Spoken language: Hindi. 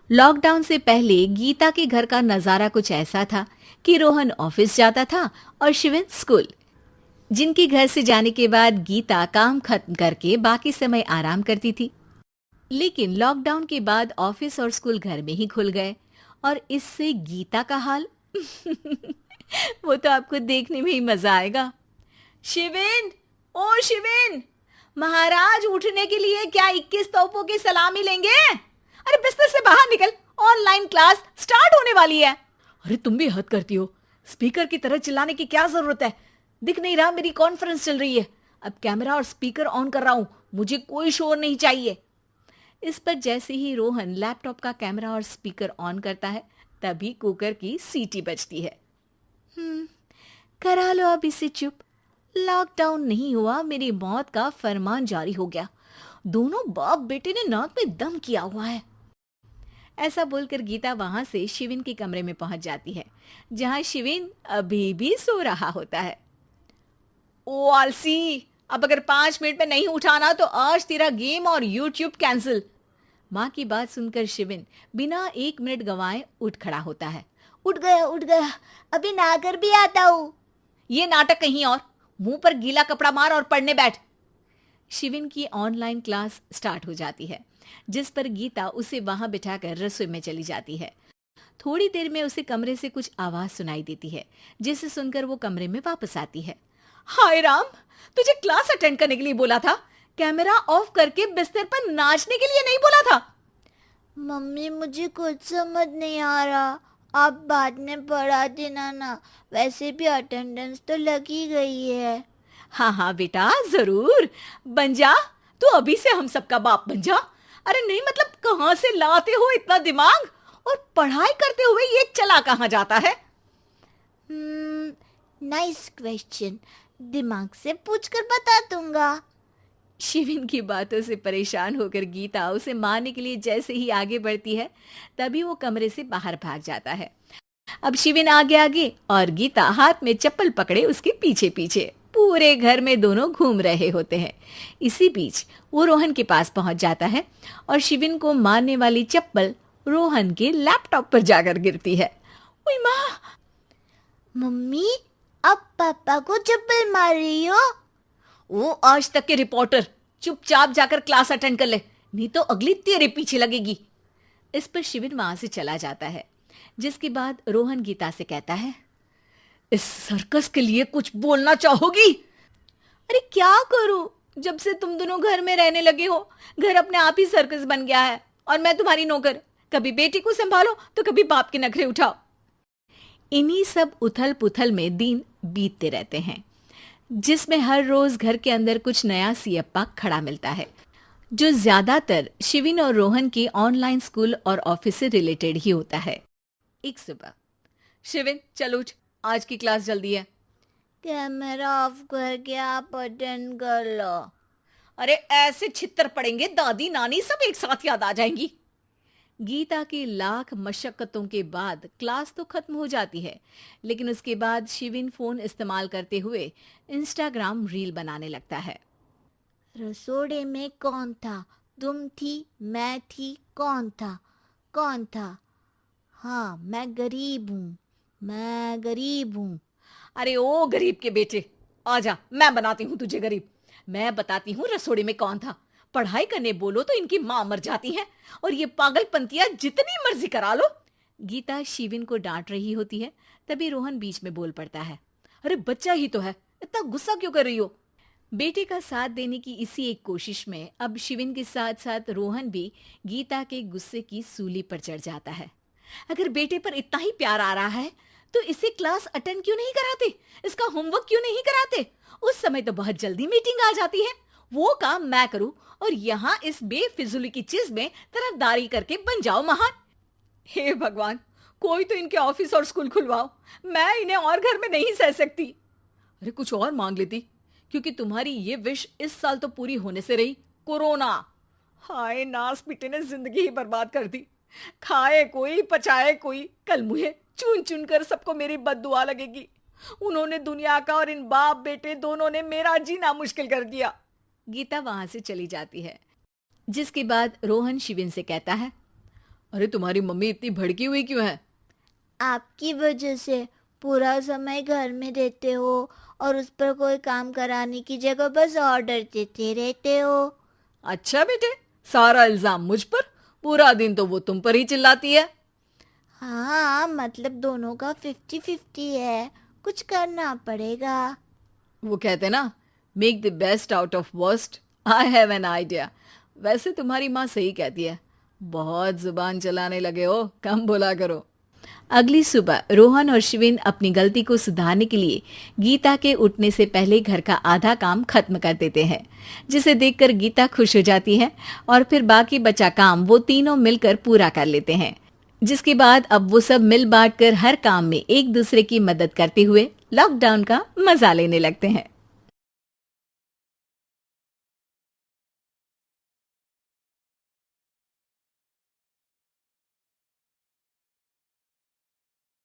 लॉकडाउन से पहले गीता के घर का नजारा कुछ ऐसा था कि रोहन ऑफिस जाता था और शिविन स्कूल। जिनके घर से जाने के बाद गीता काम खत्म करके बाकी समय आराम करती थी। लेकिन लॉकडाउन के बाद ऑफिस और स्कूल घर में ही खुल गए और इससे गीता का हाल वो तो आपको देखने में ही मजा आएगा। शिविन, ओ शिविन, महाराज उठने के लिए क्या 21 तोपों की सलामी लेंगे? अरे बिस्तर से बाहर निकल, ऑनलाइन क्लास स्टार्ट होने वाली है। अरे तुम भी हद करती हो, स्पीकर की तरह चिल्लाने की क्या जरूरत है? दिख नहीं रहा मेरी कॉन्फ्रेंस चल रही है। अब कैमरा और स्पीकर ऑन कर रहा हूं, मुझे कोई शोर नहीं चाहिए। इस पर जैसे ही रोहन लैपटॉप का कैमरा और स्पीकर ऑन करता है तभी कुकर की सीटी बजती है। करा लो अब इसे चुप। लॉकडाउन नहीं हुआ, मेरी मौत का फरमान जारी हो गया। दोनों बाप बेटे ने नाक में दम किया हुआ है। ऐसा बोलकर गीता वहां से शिविन के कमरे में पहुंच जाती है, जहां शिविन अभी भी सो रहा होता है। ओ आलसी, अब अगर 5 मिनट में नहीं उठाना तो आज तेरा गेम और यूट्यूब कैंसिल। माँ की बात सुनकर शिविन बिना 1 मिनट गंवाए उठ खड़ा होता है। उठ गया, अभी नहाकर भी आता हूँ। ये नाटक कहीं और, मुंह पर गीला कपड़ा मार और पढ़ने बैठ। शिविन की ऑनलाइन क्लास स्टार्ट हो जाती है, जिस पर गीता उसे वहां बिठाकर रसोई में चली जाती है। थोड़ी देर में उसे कमरे से कुछ आवाज सुनाई देती है, जिसे सुनकर वो कमरे में वापस आती है। हाय राम, तुझे क्लास अटेंड करने के लिए बोला था, कैमरा ऑफ करके बिस्तर पर नाचने के लिए नहीं बोला था। मम्मी मुझे कुछ समझ नहीं आ रहा, आप बाद में पढ़ा देना ना, वैसे भी अटेंडेंस तो लगी गई है। हाँ हाँ बेटा, जरूर बन जा। तू अभी से हम सबका बाप बन जा। अरे नहीं मतलब कहाँ से लाते हो इतना दिमाग, और पढ़ाई करते हुए ये चला कहाँ जाता है? नाइस क्वेश्चन, दिमाग से पूछकर बता दूंगा। शिविन की बातों से परेशान होकर गीता उसे मारने के लिए जैसे ही आगे बढ़ती है तभी वो कमरे से बाहर भाग जाता है। अब शिविन आगे आगे और गीता हाथ में चप्पल पकड़े उसके पीछे पीछे पूरे घर में दोनों घूम रहे होते हैं। इसी बीच वो रोहन के पास पहुंच जाता है और शिविन को मारने वाली चप्पल रोहन के लैपटॉप पर जाकर गिरती है। ओए माँ! मम्मी, अब पापा को चप्पल मार रही हो? वो आज तक के रिपोर्टर, चुपचाप जाकर क्लास अटेंड कर ले, नहीं तो अगली तेरे पीछे लगेगी। इस पर शिविन वहां से चला जाता है, जिसके बाद रोहन गीता से कहता है, इस सर्कस के लिए कुछ बोलना चाहोगी? अरे क्या करूं, जब से तुम दोनों घर में रहने लगे हो, घर अपने आप ही सर्कस बन गया है और मैं तुम्हारी नौकर। कभी बेटी को संभालो तो कभी बाप के नखरे उठाओ। इन्हीं सब उथल पुथल में दिन बीतते रहते हैं, जिसमें हर रोज घर के अंदर कुछ नया सियप्पा खड़ा मिलता है, जो ज्यादातर शिविन और रोहन के ऑनलाइन स्कूल और ऑफिस से रिलेटेड ही होता है। एक सुबह, शिविन चल उठ, आज की क्लास जल्दी है। कैमरा ऑफ करके आप अटेंड कर लो। अरे ऐसे छित्तर पड़ेंगे, दादी नानी सब एक साथ याद आ जाएंगी। गीता की लाख मशक्कतों के बाद क्लास तो खत्म हो जाती है, लेकिन उसके बाद शिविन फोन इस्तेमाल करते हुए इंस्टाग्राम रील बनाने लगता है। रसोड़े में कौन था? तुम थी, मैं थी, कौन था? कौन था? हाँ, मैं गरीब हूँ, मैं गरीब हूँ। अरे ओ गरीब के बेटे, आजा, मैं बनाती हूँ तुझे गरीब। मैं बताती हूँ रसोड़े में कौन था। पढ़ाई करने बोलो तो इनकी माँ मर जाती है, और ये पागलपंतियां जितनी मर्जी करा लो। गीता शिविन को डांट रही होती है, तभी रोहन बीच में बोल पड़ता है। अरे बच्चा ही तो है, इतना गुस्सा क्यों कर रही हो? बेटे का साथ देने की इसी एक कोशिश में अब शिविन के साथ साथ रोहन भी गीता के गुस्से की सूली पर चढ़ जाता है। अगर बेटे पर इतना ही प्यार आ रहा है तो इसे क्लास अटेंड क्यों नहीं कराते, इसका होमवर्क क्यों नहीं कराते? उस समय तो बहुत जल्दी मीटिंग आ जाती है, वो काम मैं करूं और यहाँ इस बेफिजुली की चीज में तरफदारी करके बन जाओ महान। हे भगवान, कोई तो इनके ऑफिस और स्कूल खुलवाओ, मैं इन्हें और घर में नहीं सह सकती। अरे कुछ और मांग लेती, क्योंकि तुम्हारी ये विश इस साल तो पूरी होने से रही, कोरोना। हाय नास बेटे ने जिंदगी ही बर्बाद कर दी। खाए कोई पचाए कोई, कल मुझे चुन चुन कर सबको मेरी बद्दुआ लगेगी। उन्होंने दुनिया का और इन बाप बेटे दोनों ने मेरा जीना मुश्किल कर दिया। गीता वहां से चली जाती है, जिसके बाद रोहन शिविन से कहता है, अरे तुम्हारी मम्मी इतनी भड़की हुई क्यों है? आपकी वजह से पूरा समय घर में रहते हो और उस पर कोई काम कराने की जगह बस ऑर्डर देते रहते हो। अच्छा बेटे, सारा इल्जाम मुझ पर? पूरा दिन तो वो तुम पर ही चिल्लाती है। हाँ, मतलब दोनों का 50-50 है, कुछ करना पड़ेगा। वो कहते ना, make the best out of worst. I have an idea. वैसे तुम्हारी माँ सही कहती है, बहुत जुबान चलाने लगे हो, कम बोला करो। अगली सुबह रोहन और शिविन अपनी गलती को सुधारने के लिए गीता के उठने से पहले घर का आधा काम खत्म कर देते हैं, जिसे देखकर गीता खुश हो जाती है और फिर बाकी बचा काम वो तीनों मिलकर पूरा कर लेते हैं। जिसके बाद अब वो सब मिल बांट कर हर काम में एक दूसरे की मदद करते हुए लॉकडाउन का मजा लेने लगते हैं।